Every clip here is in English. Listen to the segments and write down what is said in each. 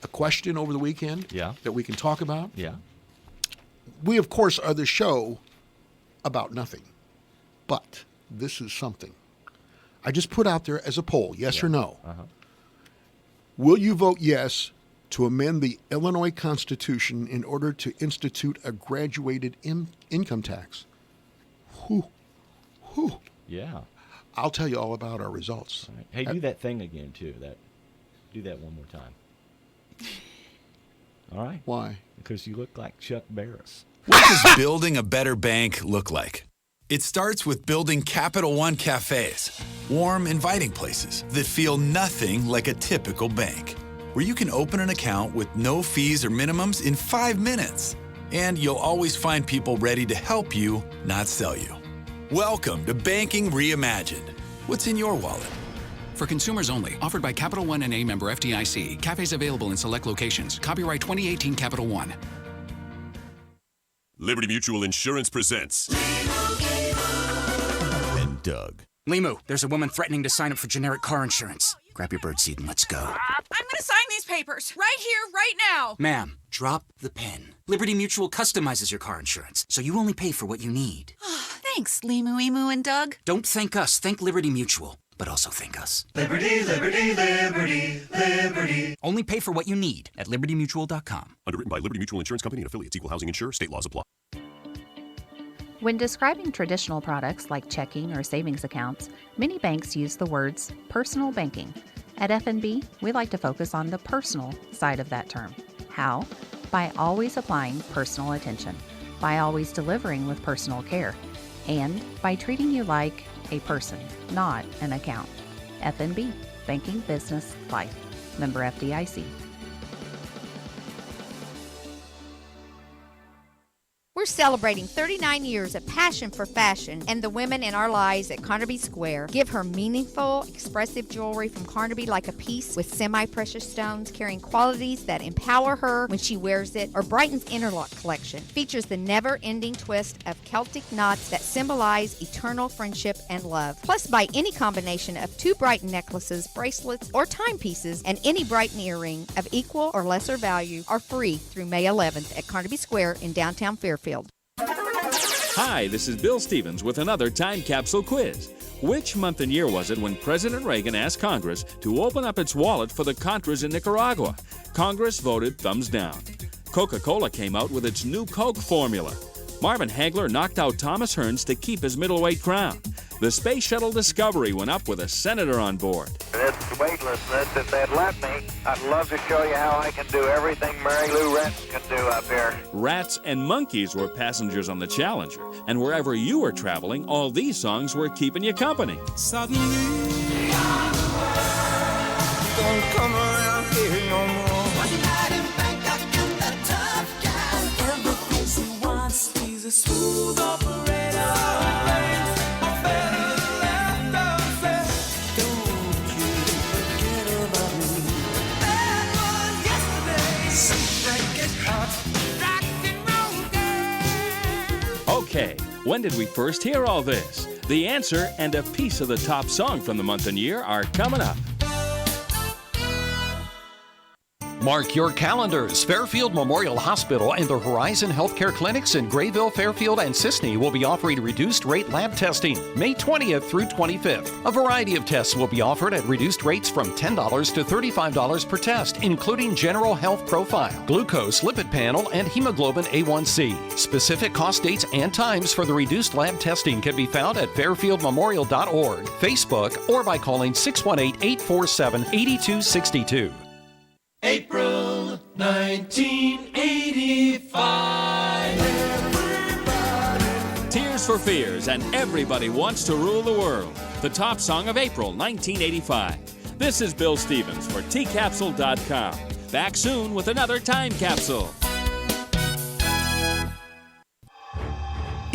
a question over the weekend that we can talk about. Yeah. We, of course, are the show about nothing. But this is something. I just put out there as a poll, yes or no. Will you vote yes to amend the Illinois Constitution in order to institute a graduated income tax? Whew. Yeah. I'll tell you all about our results. All right. Hey, do that thing again, too. Do that one more time. All right. Why? Because you look like Chuck Barris. What does building a better bank look like? It starts with building Capital One cafes, warm, inviting places that feel nothing like a typical bank, where you can open an account with no fees or minimums in 5 minutes. And you'll always find people ready to help you, not sell you. Welcome to Banking Reimagined. What's in your wallet? For consumers only. Offered by Capital One and a member FDIC. Cafes available in select locations. Copyright 2018 Capital One. Liberty Mutual Insurance presents And Doug. Limu, there's a woman threatening to sign up for generic car insurance. Grab your birdseed and let's go. I'm gonna sign these papers right here, right now. Ma'am, drop the pen. Liberty Mutual customizes your car insurance, so you only pay for what you need. Thanks, Limu, Emu, and Doug. Don't thank us, thank Liberty Mutual. But also thank us. Liberty, liberty, liberty, liberty. Only pay for what you need at libertymutual.com. Underwritten by Liberty Mutual Insurance Company and affiliates. Equal housing insurer. State laws apply. When describing traditional products like checking or savings accounts, many banks use the words personal banking. At F&B, we like to focus on the personal side of that term. How? By always applying personal attention, by always delivering with personal care, and by treating you like a person, not an account. F&B, Banking, Business, Life. Member FDIC. We're celebrating 39 years of passion for fashion, and the women in our lives at Carnaby Square give her meaningful, expressive jewelry from Carnaby like a piece with semi-precious stones carrying qualities that empower her when she wears it. Or Brighton's Interlock collection features the never-ending twist of Celtic knots that symbolize eternal friendship and love. Plus, buy any combination of 2 Brighton necklaces, bracelets, or timepieces, and any Brighton earring of equal or lesser value are free through May 11th at Carnaby Square in downtown Fairfield. Hi, this is Bill Stevens with another time capsule quiz. Which month and year was it when President Reagan asked Congress to open up its wallet for the Contras in Nicaragua? Congress voted thumbs down. Coca-Cola came out with its new Coke formula. Marvin Hagler knocked out Thomas Hearns to keep his middleweight crown. The Space Shuttle Discovery went up with a senator on board. It's weightlessness. If they'd let me, I'd love to show you how I can do everything Mary Lou Retton can do up here. Rats and monkeys were passengers on the Challenger. And wherever you were traveling, all these songs were keeping you company. Suddenly, don't come around here no more. One night in Bangkok and that tough guy. Everything she wants, he's a smooth operator. Okay, when did we first hear all this? The answer and a piece of the top song from the month and year are coming up. Mark your calendars. Fairfield Memorial Hospital and the Horizon Healthcare Clinics in Grayville, Fairfield, and Sisney will be offering reduced rate lab testing May 20th through 25th. A variety of tests will be offered at reduced rates from $10 to $35 per test, including general health profile, glucose, lipid panel, and hemoglobin A1C. Specific cost dates and times for the reduced lab testing can be found at fairfieldmemorial.org, Facebook, or by calling 618-847-8262. April 1985. Tears for Fears and Everybody Wants to Rule the World. The top song of April 1985. This is Bill Stevens for tcapsule.com. Back soon with another time capsule.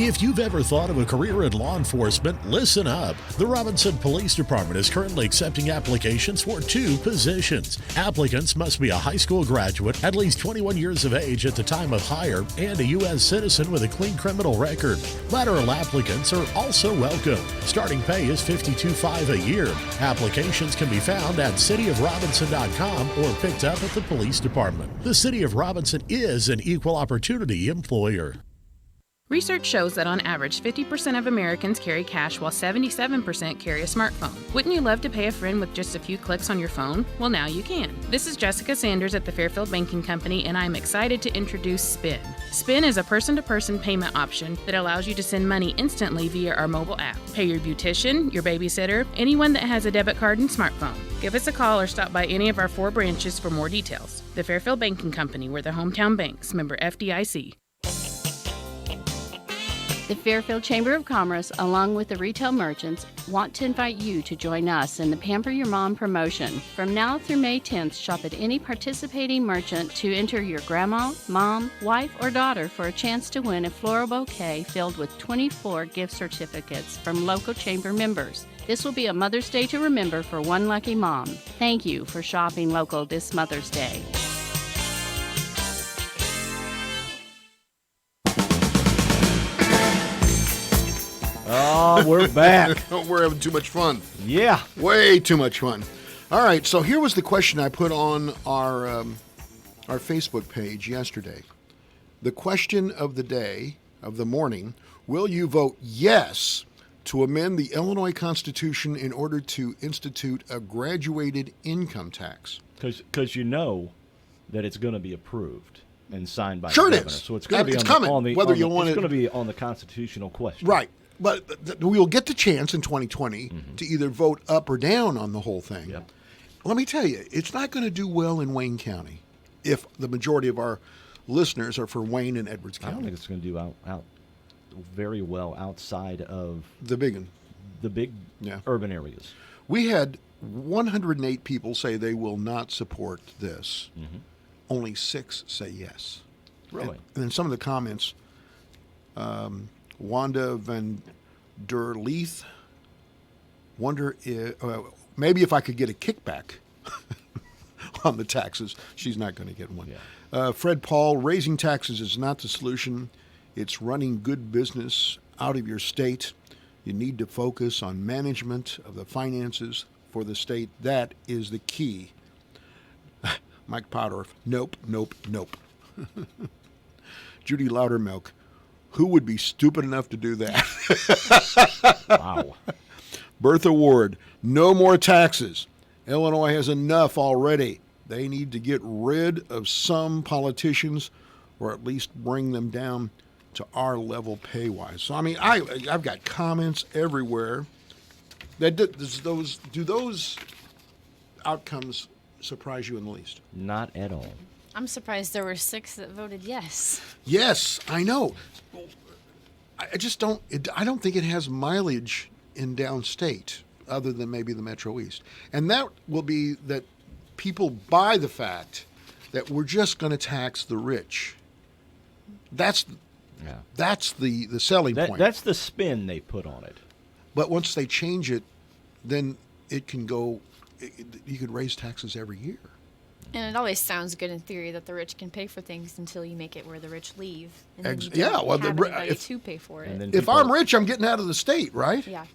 If you've ever thought of a career in law enforcement, listen up. The Robinson Police Department is currently accepting applications for 2 positions. Applicants must be a high school graduate, at least 21 years of age at the time of hire, and a U.S. citizen with a clean criminal record. Lateral applicants are also welcome. Starting pay is $52,500 a year. Applications can be found at cityofrobinson.com or picked up at the police department. The City of Robinson is an equal opportunity employer. Research shows that on average, 50% of Americans carry cash while 77% carry a smartphone. Wouldn't you love to pay a friend with just a few clicks on your phone? Well, now you can. This is Jessica Sanders at the Fairfield Banking Company, and I'm excited to introduce Spin. Spin is a person-to-person payment option that allows you to send money instantly via our mobile app. Pay your beautician, your babysitter, anyone that has a debit card and smartphone. Give us a call or stop by any of our 4 branches for more details. The Fairfield Banking Company, we're the hometown banks, member FDIC. The Fairfield Chamber of Commerce, along with the retail merchants, want to invite you to join us in the Pamper Your Mom promotion. From now through May 10th, shop at any participating merchant to enter your grandma, mom, wife, or daughter for a chance to win a floral bouquet filled with 24 gift certificates from local chamber members. This will be a Mother's Day to remember for one lucky mom. Thank you for shopping local this Mother's Day. Oh, we're back. We're having too much fun. Yeah. Way too much fun. All right, so here was the question I put on our Facebook page yesterday. The question of the day, of the morning, will you vote yes to amend the Illinois Constitution in order to institute a graduated income tax? Because you know that it's going to be approved and signed by Sure the it governor. is. So it's going to be coming, whether you want it's it. going to be on the constitutional question. Right. But we'll get the chance in 2020 to either vote up or down on the whole thing. Yep. Let me tell you, it's not going to do well in Wayne County if the majority of our listeners are for Wayne and Edwards County. I don't think it's going to do out very well outside of the big urban areas. We had 108 people say they will not support this. Mm-hmm. Only 6 say yes. Really? And then some of the comments, Wanda Van der Leith, wonder if, maybe if I could get a kickback on the taxes. She's not going to get one. Yeah. Fred Paul, raising taxes is not the solution. It's running good business out of your state. You need to focus on management of the finances for the state. That is the key. Mike Potter, nope, nope, nope. Judy Loudermilk, who would be stupid enough to do that? Wow. Bertha Ward, no more taxes. Illinois has enough already. They need to get rid of some politicians or at least bring them down to our level pay-wise. So, I mean, I've got comments everywhere. Do those outcomes surprise you in the least? Not at all. I'm surprised there were 6 that voted yes. Yes, I know. I just don't. I don't think it has mileage in downstate, other than maybe the Metro East, and that will be that people buy the fact that we're just going to tax the rich. That's the selling point. That's the spin they put on it. But once they change it, then it can go. You could raise taxes every year. And it always sounds good in theory that the rich can pay for things until you make it where the rich leave. And then you don't have anybody to pay for it. If I'm rich, I'm getting out of the state, right? Yeah.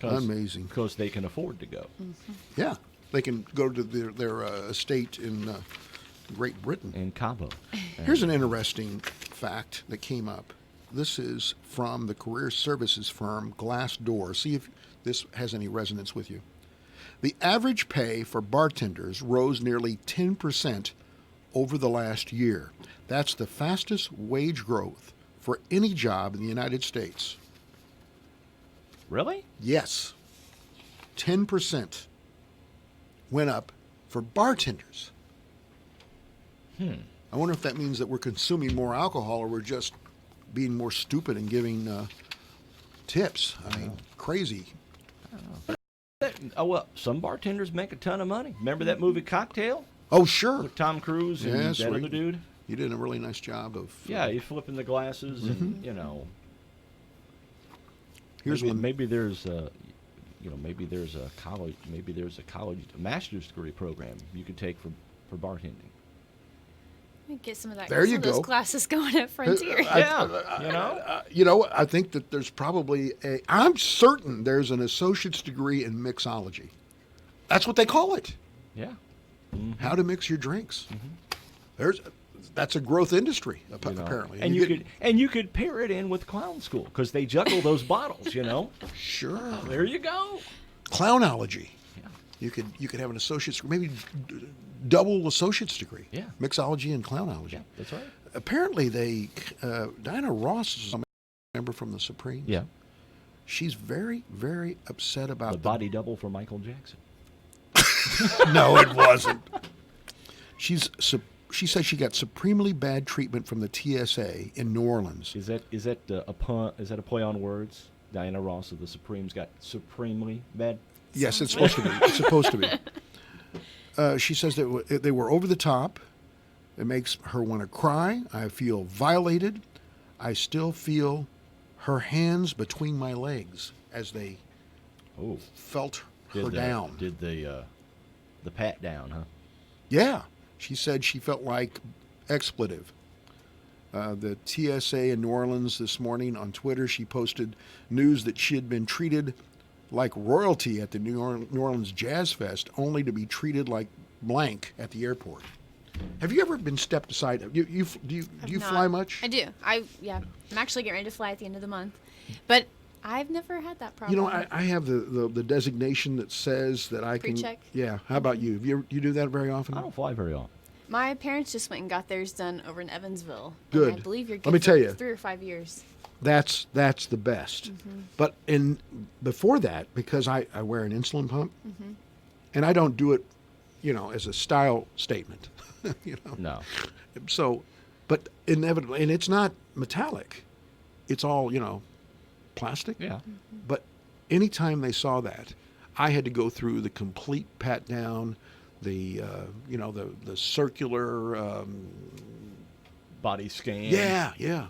Amazing. Because they can afford to go. Mm-hmm. Yeah. They can go to their estate in Great Britain. In Cabo. Here's an interesting fact that came up. This is from the career services firm Glassdoor. See if this has any resonance with you. The average pay for bartenders rose nearly 10% over the last year. That's the fastest wage growth for any job in the United States. Really? Yes. 10% went up for bartenders. I wonder if that means that we're consuming more alcohol or we're just being more stupid and giving tips. I mean, crazy. Well, some bartenders make a ton of money. Remember that movie Cocktail? Oh, sure. With Tom Cruise and that other dude? You did a really nice job of... Yeah, you're flipping the glasses and, Here's maybe, one. Maybe there's a, maybe there's a master's degree program you could take for bartending. Let me get some of that. There you some of those go. classes going at Frontier. I think that there's probably I'm certain there's an associate's degree in mixology. That's what they call it. Yeah. How to mix your drinks. That's a growth industry apparently. And you could pair it in with clown school because they juggle those bottles. Sure. There you go. Clownology. Yeah. You could have an associate's, maybe double associate's degree. Yeah. Mixology and clownology. Yeah, that's right. Apparently Diana Ross is a member from the Supremes. Yeah. She's very, very upset about the body double for Michael Jackson. No, it wasn't. She said she got supremely bad treatment from the TSA in New Orleans. Is that a pun? Is that a play on words? Diana Ross of the Supremes got supremely bad. Yes, it's supposed to be. It's supposed to be. She says that they were over the top. It makes her want to cry. I feel violated. I still feel her hands between my legs as they felt her down. Did the pat down, huh? Yeah. She said she felt like expletive. The TSA in New Orleans this morning on Twitter, she posted news that she had been treated like royalty at the New Orleans Jazz Fest, only to be treated like blank at the airport. Have you ever been stepped aside? Do you fly much? I do. I'm actually getting ready to fly at the end of the month, but I've never had that problem. I have the designation that says that I can. Pre-check? Yeah. How about you? You do that very often? I don't fly very often. My parents just went and got theirs done over in Evansville. Good. And I believe you're good Let me for tell you. 3 or 5 years. That's the best. But before that, because I wear an insulin pump, and I don't do it, as a style statement. No. So, but inevitably, and it's not metallic. It's all plastic. Yeah. But anytime they saw that, I had to go through the complete pat down, the circular body scan. Yeah.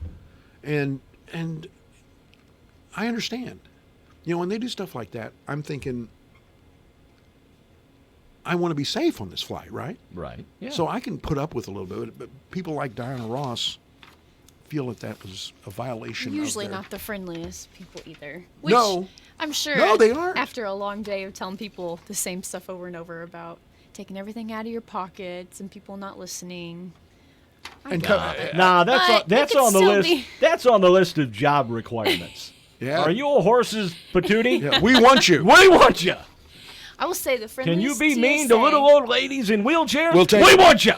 And I understand. When they do stuff like that, I'm thinking, I want to be safe on this flight, right? Right. Yeah. So I can put up with a little bit, but people like Diana Ross feel that was a violation. Usually of their... not the friendliest people either. Which No. I'm sure. No, they aren't. After a long day of telling people the same stuff over and over about taking everything out of your pockets and people not listening. That's on the list. That's on the list of job requirements. Yeah. Are you a horse's patootie? Yeah, we want you. We want you. I will say the friendliest Can you be TSA, mean to little old ladies in wheelchairs? We'll take we it. want you.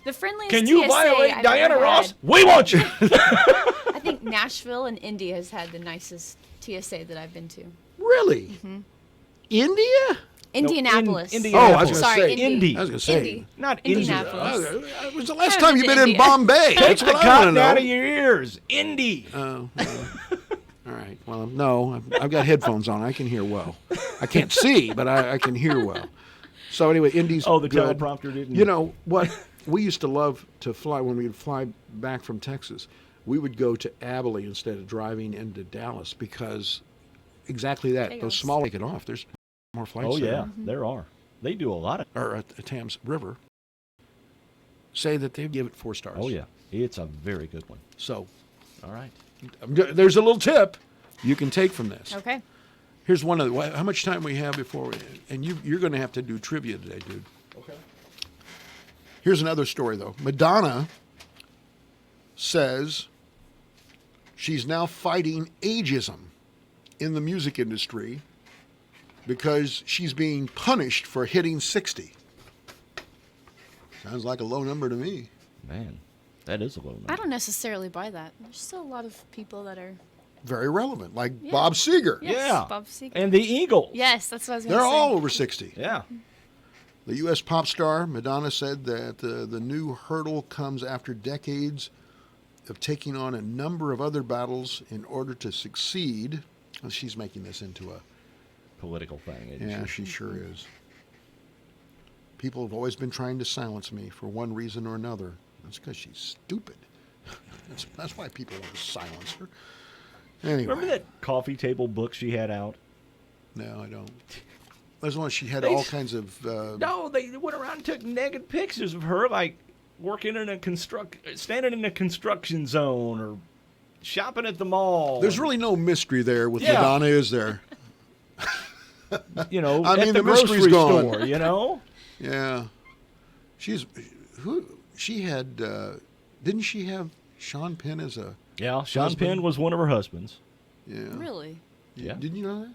The friendliest Can you TSA violate I've Diana ever Ross? had. We want you. I think Nashville and Indy has had the nicest TSA that I've been to. Really? India? Indianapolis. Oh, I was going to Sorry, say Indy. I was going to say Indy. Not Indy. Indianapolis. It was the last time you've been in India. Bombay. Take That's the what I want to cotton know. out of your ears. Indy. Oh, all right. Well, no, I've got headphones on. I can hear well. I can't see, but I can hear well. So anyway, Indy's Oh, the good. teleprompter didn't. You know what? We used to love to fly when we'd fly back from Texas. We would go to Abilene instead of driving into Dallas because exactly that. Those small take it off. There's more flights. Oh there. yeah, there are. They do a lot of. Or at the Thames River. Say that they give it 4 stars. Oh yeah, it's a very good one. So, all right. There's a little tip you can take from this. Okay. Here's one of the. How much time we have before we? And you're going to have to do trivia today, dude. Okay. Here's another story though. Madonna says she's now fighting ageism in the music industry because she's being punished for hitting 60. Sounds like a low number to me. Man, that is a low number. I don't necessarily buy that. There's still a lot of people that are. Very relevant, like Bob Seger. Yes, Yeah. Bob Seger. And the Eagles. Yes, that's what I was going They're to say. all over 60. Yeah. The U.S. pop star Madonna said that the new hurdle comes after decades of taking on a number of other battles in order to succeed. Well, she's making this into a political thing. Isn't Yeah, she sure is. People have always been trying to silence me for one reason or another. That's because she's stupid. That's why people want to silence her. Anyway. Remember that coffee table book she had out? No, I don't. There's one she had all kinds of... No, they went around and took naked pictures of her, like working in standing in a construction zone or shopping at the mall. There's really no mystery there with Madonna, is there? You know, I mean, at the mystery's grocery gone. store, you know? Yeah. She had, didn't she have Sean Penn as a... Yeah, Sean husband? Penn was one of her husbands. Yeah. Really? Yeah. Didn't you know that?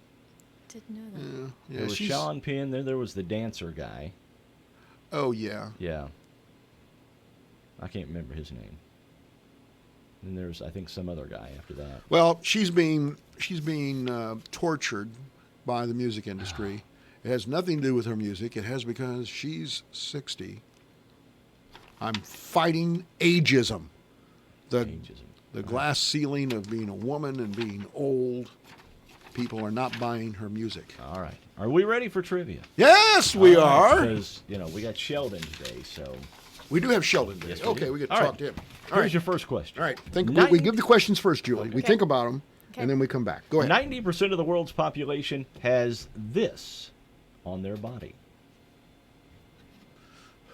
Didn't know that. Yeah. There was Sean Penn, then there was the dancer guy. Oh, yeah. Yeah. I can't remember his name. And there's, I think, some other guy after that. Well, she's being tortured by the music industry. It has nothing to do with her music. It has because she's 60. I'm fighting ageism. The glass ceiling of being a woman and being old. People are not buying her music. All right. Are we ready for trivia? Yes, we are. Because, you know, we got Sheldon today, so... We do have Sheldon today. Yes, okay, we get to All talk right. to him. Here's your first question. All right. We give the questions first, Julie. We think about them, and then we come back. Go ahead. 90% of the world's population has this on their body.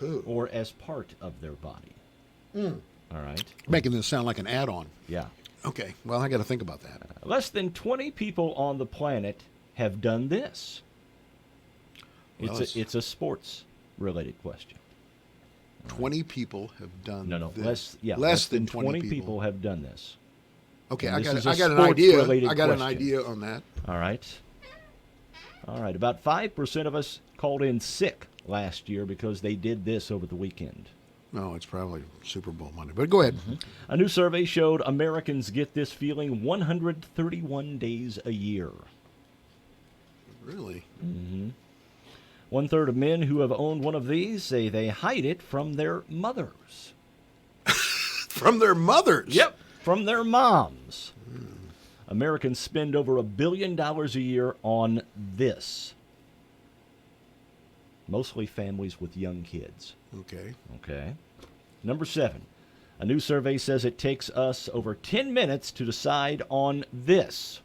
Who? Or as part of their body. All right. Making this sound like an add-on. Yeah. Okay. Well, I got to think about that. Less than 20 people on the planet have done this. Well, It's a sports-related question. 20 people have done this. Less, Less than than 20 people have done this. Okay, And I this got is a an idea. sports-related I got an question. idea on that. All right. About 5% of us called in sick last year because they did this over the weekend. No, it's probably Super Bowl Monday. But go ahead. A new survey showed Americans get this feeling 131 days a year. Really? Mm-hmm. 1/3 of men who have owned one of these say they hide it from their mothers. From their mothers? Yep, from their moms. Americans spend over $1 billion a year on this. Mostly families with young kids. Okay. Number 7. A new survey says it takes us over 10 minutes to decide on this.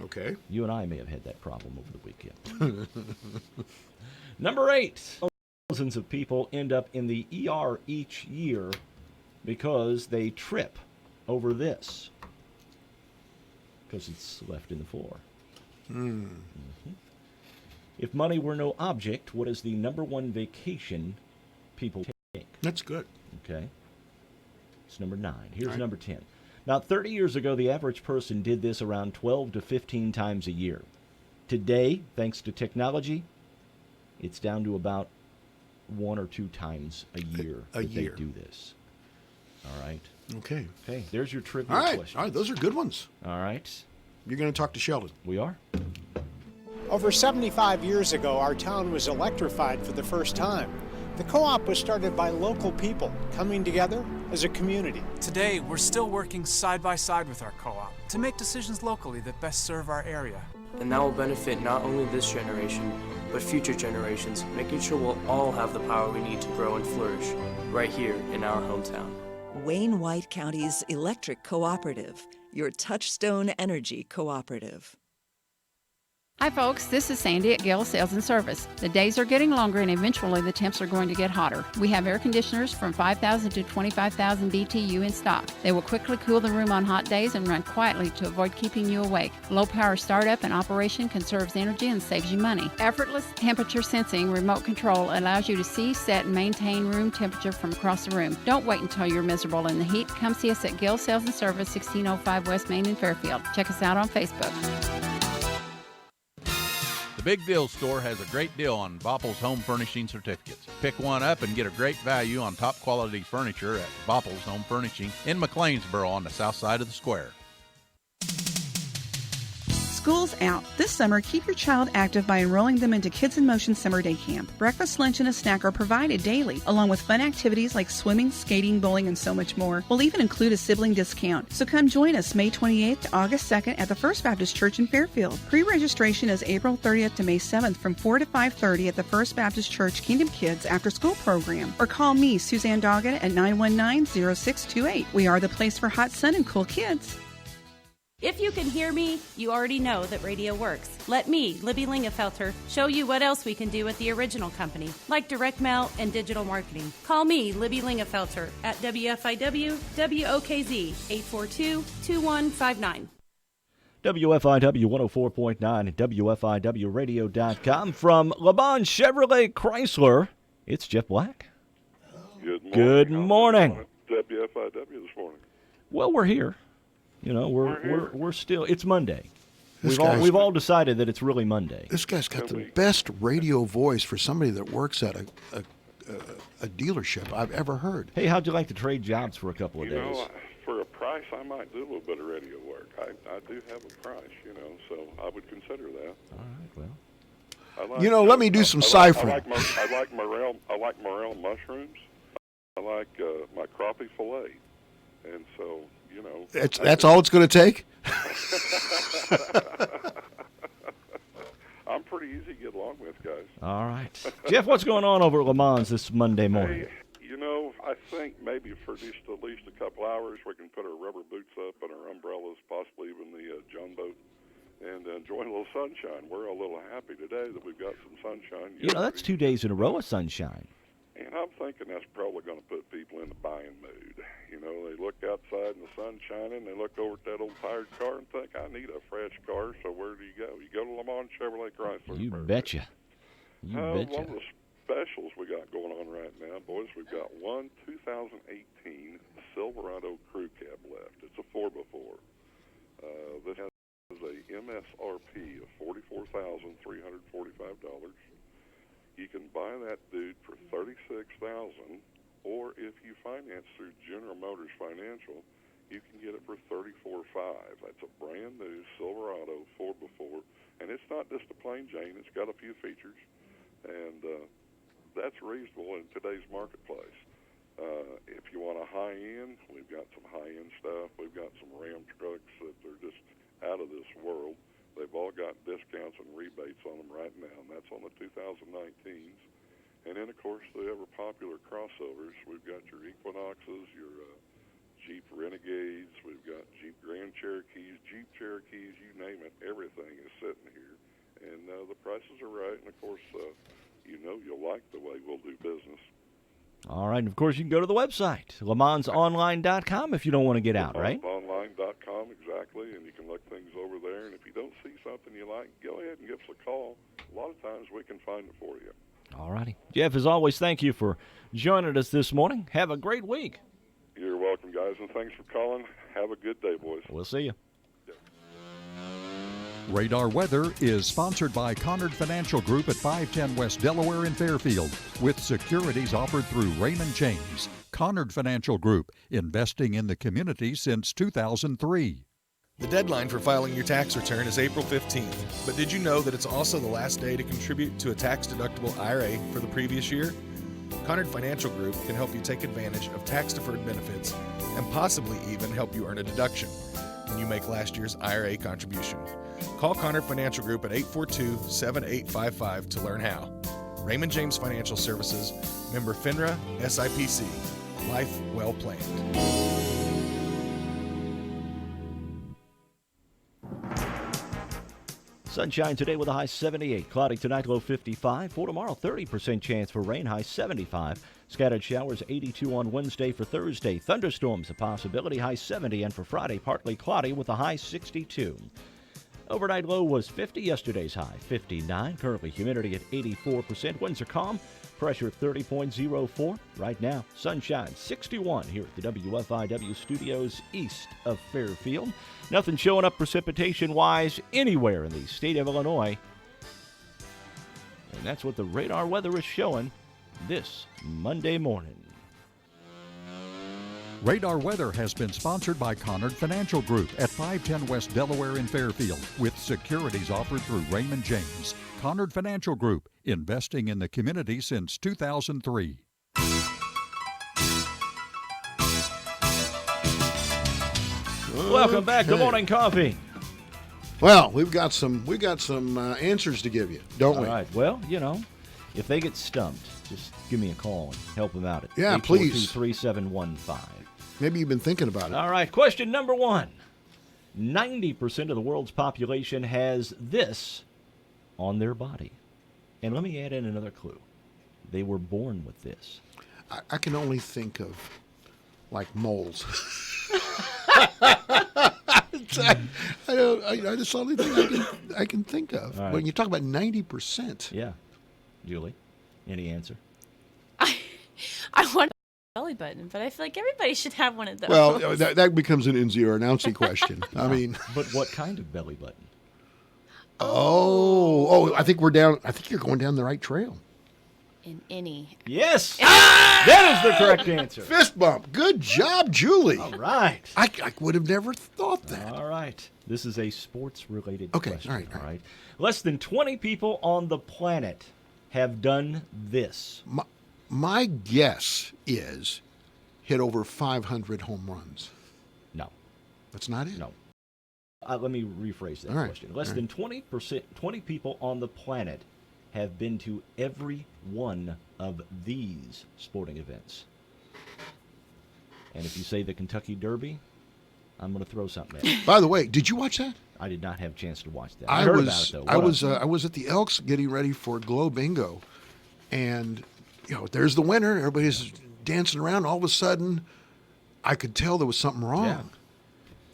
Okay. You and I may have had that problem over the weekend. Number 8. Thousands of people end up in the ER each year because they trip over this. Because it's left in the floor. If money were no object, what is the number one vacation people take? That's good. Okay. It's number 9. Here's number 10. About 30 years ago, the average person did this around 12 to 15 times a year. Today, thanks to technology, it's down to about 1 or 2 times a year they do this. All right. Okay. Okay, there's your trivia question. All right, those are good ones. All right. You're going to talk to Sheldon. We are. Over 75 years ago, our town was electrified for the first time. The co-op was started by local people coming together as a community. Today, we're still working side by side with our co-op to make decisions locally that best serve our area. And that will benefit not only this generation, but future generations, making sure we'll all have the power we need to grow and flourish right here in our hometown. Wayne White County's Electric Cooperative, your Touchstone Energy Cooperative. Hi folks, this is Sandy at Gale Sales and Service. The days are getting longer and eventually the temps are going to get hotter. We have air conditioners from 5,000 to 25,000 BTU in stock. They will quickly cool the room on hot days and run quietly to avoid keeping you awake. Low power startup and operation conserves energy and saves you money. Effortless temperature sensing remote control allows you to see, set, and maintain room temperature from across the room. Don't wait until you're miserable in the heat. Come see us at Gale Sales and Service, 1605 West Main in Fairfield. Check us out on Facebook. The Big Deal Store has a great deal on Bopple's Home Furnishing certificates. Pick one up and get a great value on top quality furniture at Bopple's Home Furnishing in McLeansboro on the south side of the square. School's out. This summer, keep your child active by enrolling them into Kids in Motion Summer Day Camp. Breakfast, lunch, and a snack are provided daily, along with fun activities like swimming, skating, bowling, and so much more. We'll even include a sibling discount. So come join us May 28th to August 2nd at the First Baptist Church in Fairfield. Pre-registration is April 30th to May 7th from 4 to 5:30 at the First Baptist Church Kingdom Kids After School Program. Or call me, Suzanne Doggett, at 919-0628. We are the place for hot sun and cool kids. If you can hear me, you already know that radio works. Let me, Libby Lingefelter, show you what else we can do with the original company, like direct mail and digital marketing. Call me, Libby Lingefelter, at WFIW WOKZ 842-2159. WFIW 104.9 and WFIWradio.com. From Le Bon Chevrolet Chrysler, it's Jeff Black. Good morning. Good morning. WFIW this morning. Well, we're here. You know, we're still. It's Monday. This We've all decided that it's really Monday. This guy's got the best radio voice for somebody that works at a dealership I've ever heard. Hey, how'd you like to trade jobs for a couple of days? You know, for a price, I might do a little bit of radio work. I do have a price, you know, so I would consider that. All right, well. Let me do some ciphering. I like morel mushrooms. I like my crappie fillet, and so you know. That's all it's going to take. I'm pretty easy to get along with, guys. All right, Jeff, what's going on over at Le Mans this Monday morning? Hey, you know, I think maybe for just at least a couple hours we can put our rubber boots up and our umbrellas, possibly even the John boat, and enjoy a little sunshine. We're a little happy today that we've got some sunshine. You know, that's 2 days in a row of sunshine. And I'm thinking that's probably going to put people in the buying mood. You know, they look outside and the sun's shining, they look over at that old tired car and think, I need a fresh car, so where do you go? You go to Le Mans Chevrolet Chrysler. You betcha. One of the specials we got going on right now, boys, we've got one 2018 Silverado Crew Cab left. It's a 4x4. That has a MSRP of $44,345. You can buy that dude for $36,000, or if you finance through General Motors Financial, you can get it for $34,500. That's a brand new Silverado 4x4, and it's not just a plain Jane. It's got a few features, and that's reasonable in today's marketplace. If you want a high-end, we've got some high-end stuff. We've got some Ram trucks that are just out of this world. They've all got discounts and rebates on them right now, and that's on the 2019s. And then, of course, the ever-popular crossovers. We've got your Equinoxes, your Jeep Renegades. We've got Jeep Grand Cherokees, Jeep Cherokees, you name it. Everything is sitting here. And the prices are right, and, of course, you know you'll like the way we'll do business. All right, and of course, you can go to the website, LeMansOnline.com, if you don't want to get out, right? Online.com, exactly, and you can look things over there. And if you don't see something you like, go ahead and give us a call. A lot of times we can find it for you. All righty. Jeff, as always, thank you for joining us this morning. Have a great week. You're welcome, guys, and thanks for calling. Have a good day, boys. We'll see you. Radar Weather is sponsored by Conard Financial Group at 510 West Delaware in Fairfield, with securities offered through Raymond James. Conard Financial Group, investing in the community since 2003. The deadline for filing your tax return is April 15th, but did you know that it's also the last day to contribute to a tax-deductible IRA for the previous year? Conard Financial Group can help you take advantage of tax-deferred benefits and possibly even help you earn a deduction when you make last year's IRA contribution. Call Conard Financial Group at 842-7855 to learn how. Raymond James Financial Services, member FINRA, SIPC. Life well planned. Sunshine today with a high 78. Cloudy tonight, low 55. For tomorrow, 30% chance for rain, high 75. Scattered showers, 82 on Wednesday. For Thursday, thunderstorms a possibility, high 70. And for Friday, partly cloudy with a high 62. Overnight low was 50, yesterday's high 59. Currently humidity at 84%. Winds are calm. Pressure at 30.04. Right now, sunshine 61 here at the WFIW studios east of Fairfield. Nothing showing up precipitation-wise anywhere in the state of Illinois. And that's what the radar weather is showing this Monday morning. Radar Weather has been sponsored by Conard Financial Group at 510 West Delaware in Fairfield, with securities offered through Raymond James. Conard Financial Group, investing in the community since 2003. Welcome back to Morning Coffee. Well, we've got some answers to give you, don't we? All right. Well, you know, if they get stumped, just give me a call and help them out at Yeah, please. 842-3715. Maybe you've been thinking about it. All right, question number one. 90% of the world's population has this on their body. And let me add in another clue. They were born with this. I can only think of, like, moles. That's the only thing I can think of. All right. When you talk about 90%. Yeah. Julie, any answer? I want a belly button, but I feel like everybody should have one of those. Well, that becomes an NZ or announcy question. I mean. But what kind of belly button? Oh, I think we're down. I think you're going down the right trail. In any. Yes! That is the correct answer. Fist bump. Good job, Julie. All right. I would have never thought that. All right. This is a sports-related Okay, question. all right. Less than 20 people on the planet have done this. My guess is hit over 500 home runs. No. That's not it? No. Let me rephrase that All right, question. Less all than 20 people on the planet have been to every one of these sporting events. And if you say the Kentucky Derby, I'm going to throw something at you. By the way, did you watch that? I did not have a chance to watch that. I heard about it, though. I was at the Elks getting ready for Glow Bingo, and there's the winner. Everybody's dancing around. All of a sudden, I could tell there was something wrong. Yeah.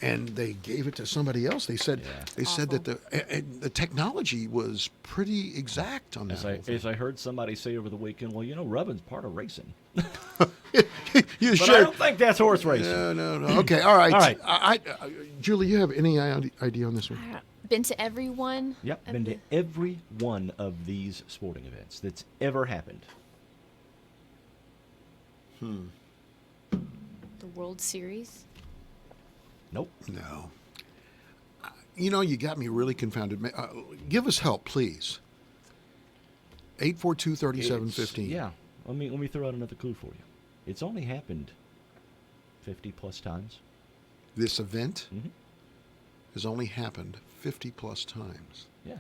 And they gave it to somebody else. They said that the technology was pretty exact on that. As I heard somebody say over the weekend, well, rubbing's part of racing. You But I don't think that's horse racing. No. Okay, all right. All right. Julie, you have any idea on this one? Been to every one? Yep, been to every one of these sporting events that's ever happened. The World Series? Nope. No. You got me really confounded. Give us help, please. 842-3715. Yeah. Let me throw out another clue for you. It's only happened 50-plus times. This event has only happened 50-plus times. Yeah.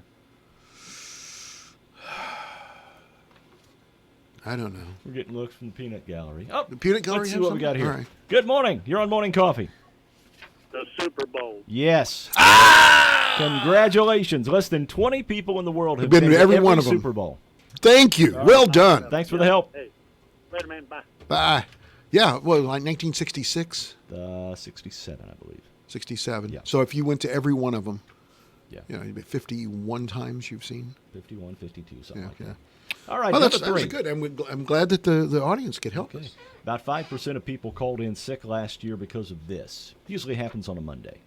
I don't know. We're getting looks from the Peanut Gallery. Oh, the Peanut Gallery. Let's see have what we got something? here. All right. Good morning. You're on Morning Coffee. The Super Bowl. Yes. Congratulations. Less than 20 people in the world have Been been to to every every one of them. Super Bowl. Thank you. Well done. Thanks for the help. Hey, later, man. Bye. Bye. Yeah, well, like 1966? 67, I believe. 67. Yeah. So if you went to every one of them, yeah, 51 times you've seen? 51, 52, something like that. Yeah. All right, well, number that was three. good. I'm glad that the audience could help us. About 5% of people called in sick last year because of this. Usually happens on a Monday.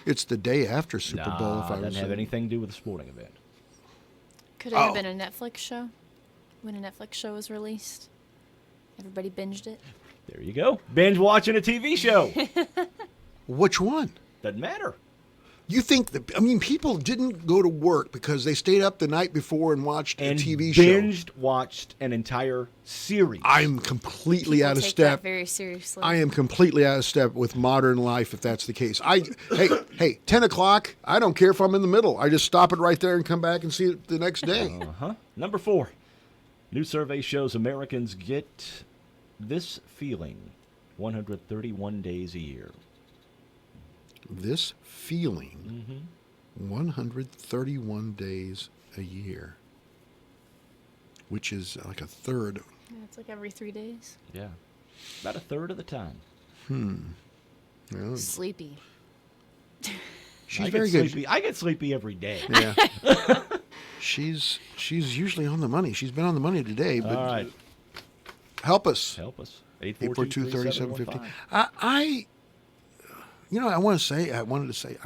It's the day after Super Bowl. If I doesn't was have anything to do with the sporting event. Could it have been a Netflix show? When a Netflix show was released? Everybody binged it? There you go. Binge watching a TV show. Which one? Doesn't matter. You think people didn't go to work because they stayed up the night before and watched a TV show. Watched an entire series. I'm completely People out of take step. that very seriously. I am completely out of step with modern life if that's the case. Hey, 10 o'clock, I don't care if I'm in the middle. I just stop it right there and come back and see it the next day. Number 4. New survey shows Americans get this feeling 131 days a year. This feeling 131 days a year, which is like a third. Yeah, it's like every 3 days. Yeah. About a third of the time. Well, Sleepy. she's very good. I get sleepy every day. Yeah. She's usually on the money. She's been on the money today. But all right. Help us. 842-3715. I wanted to say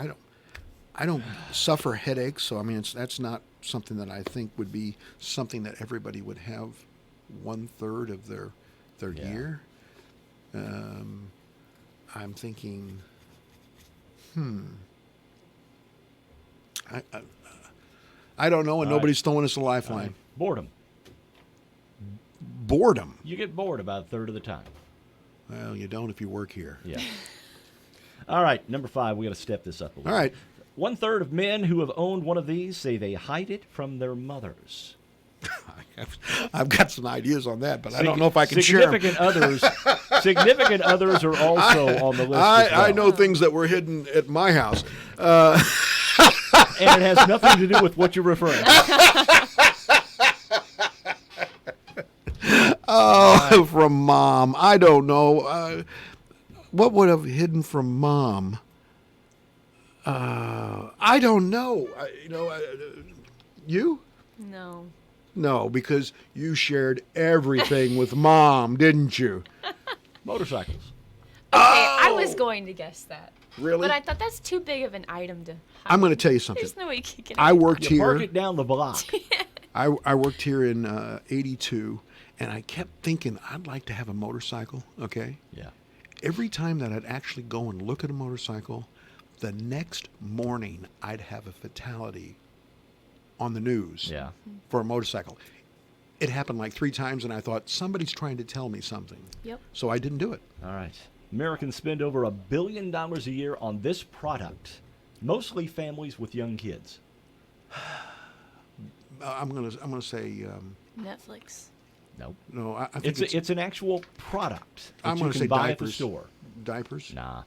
I don't suffer headaches, so that's not something that I think would be something that everybody would have 1/3 of their year. I'm thinking, I don't know, and nobody's throwing us a lifeline. Boredom. Boredom. You get bored about a third of the time. Well, you don't if you work here. Yeah. All right, number 5. We got to step this up a little. All right. 1/3 of men who have owned one of these say they hide it from their mothers. I've got some ideas on that, but I don't know if I can share them. Significant others are also on the list as well. I know things that were hidden at my house. And it has nothing to do with what you're referring to. From Mom. I don't know. What would have hidden from Mom? I don't know. You? No. No, because you shared everything with Mom, didn't you? Motorcycles. Okay, I was going to guess that. Really? But I thought that's too big of an item to hide. I'm going to tell you something. There's no way you can. I worked You here. park it down the block. I worked here in 82, and I kept thinking I'd like to have a motorcycle, okay? Yeah. Every time that I'd actually go and look at a motorcycle, the next morning I'd have a fatality on the news for a motorcycle. It happened like 3 times, and I thought, somebody's trying to tell me something. Yep. So I didn't do it. All right. Americans spend over $1 billion a year on this product, mostly families with young kids. I'm gonna say Netflix. Nope. No, I think it's an actual product that I'm you gonna can say buy diapers. at the store. Diapers? Nah.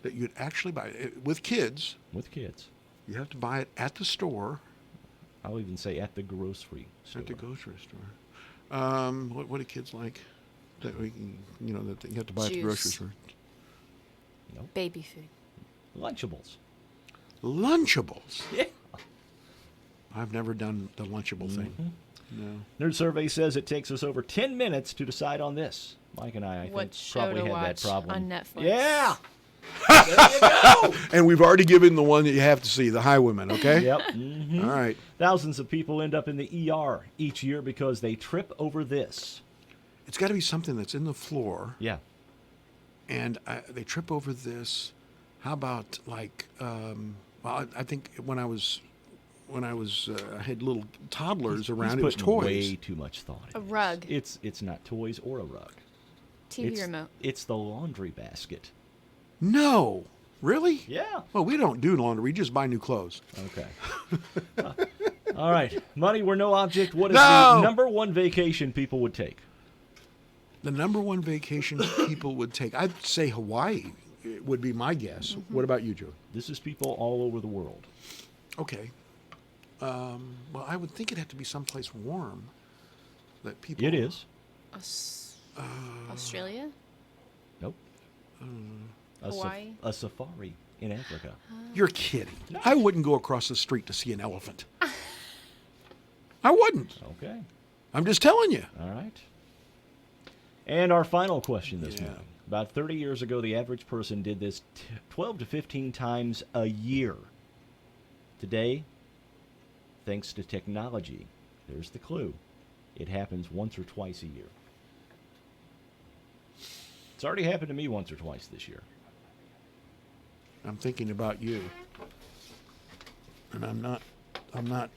That you'd actually buy with kids. With kids. You have to buy it at the store. I'll even say at the grocery store. At the grocery store. What do kids like? That we can, that you have to buy at the grocery store. Nope. Baby food. Lunchables. Lunchables? Yeah. I've never done the Lunchable thing. No. Nerd Survey says it takes us over 10 minutes to decide on this. Mike and I What think, show probably to had that watch problem. on Netflix? Yeah. There you go. And we've already given the one that you have to see, the Highwaymen, okay? Yep. All right. Thousands of people end up in the ER each year because they trip over this. It's got to be something that's in the floor. Yeah. And they trip over this. How about I think when I had little toddlers around, it was toys. Way too much thought. A rug. It's not toys or a rug. TV remote. It's the laundry basket. No, really? Yeah. Well, we don't do laundry. We just buy new clothes. Okay. All right. Money were no object. What is the number one vacation people would take? The number one vacation people would take, I'd say Hawaii would be my guess. What about you, Joe? This is people all over the world. Okay. Well, I would think it'd have to be someplace warm that people. It is. Australia? Nope. Hawaii? A safari in Africa. You're kidding. I wouldn't go across the street to see an elephant. I wouldn't. Okay. I'm just telling you. All right. And our final question this morning. About 30 years ago, the average person did this 12 to 15 times a year. Today, thanks to technology, there's the clue. It happens once or twice a year. It's already happened to me once or twice this year. I'm thinking about you. And I'm not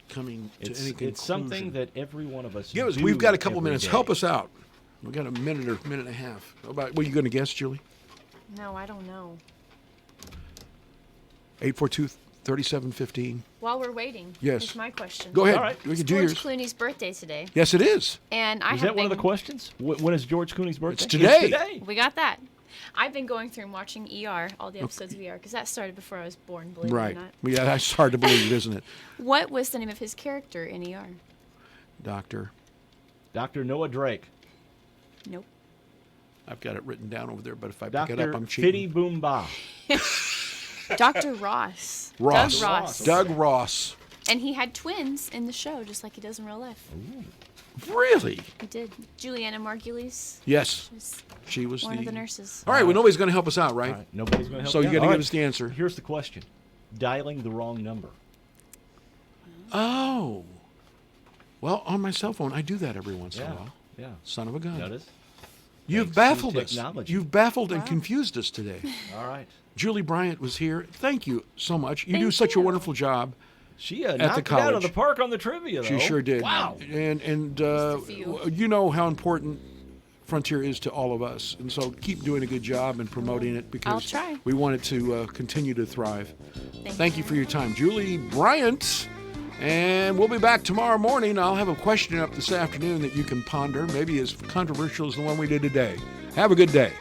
coming to any conclusion. It's something that every one of us We've got a couple every minutes. day. Help us out. We've got a minute or minute and a half. What are you going to guess, Julie? No, I don't know. 842-3715. While we're waiting, Yes. here's my question. Go ahead. All right. We can It's do George yours. Clooney's birthday today. Yes, it is. And I Is have that one of the been- questions? When is George Clooney's birthday? It's today. today. We got that. I've been going through and watching ER, all the episodes of ER, because that started before I was born, believe Right. it or not. Well, yeah, that's hard to believe, isn't it? What was the name of his character in ER? Doctor. Dr. Noah Drake. Nope. I've got it written down over there, but if I pick Dr. it up, I'm Fitty cheating. Boom Bah. Dr. Ross. Ross. Doug Ross. Doug Ross. And he had twins in the show, just like he does in real life. Really? He did. Juliana Margulies. Yes. Was She was one of the nurses. All right, well, nobody's going to help us out, right? All right, nobody's going to help So you out. got to All give right. us the answer. Here's the question. Dialing the wrong number. Oh. Well, on my cell phone, I do that every once in a Yeah, while. yeah. Son of a gun. Notice? You've Thanks to baffled us. technology. You've baffled and Wow. confused us today. All right. Julie Bryant was here. Thank you so much. You do Thank such a you. wonderful job. She at knocked the it college. out of the park on the trivia, though. She sure did. Wow. And Just a few. you know how important Frontier is to all of us. And so keep doing a good job and promoting it because I'll try. we want it to continue to thrive. Thank you for your time. Julie Bryant And we'll be back tomorrow morning. I'll have a question up this afternoon that you can ponder, maybe as controversial as the one we did today. Have a good day.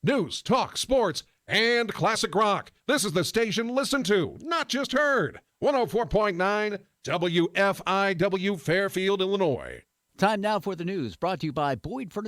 News, talk, sports, and classic rock. This is the station listened to, not just heard. 104.9 WFIW Fairfield, Illinois. Time now for the news, brought to you by Boyd Furniture.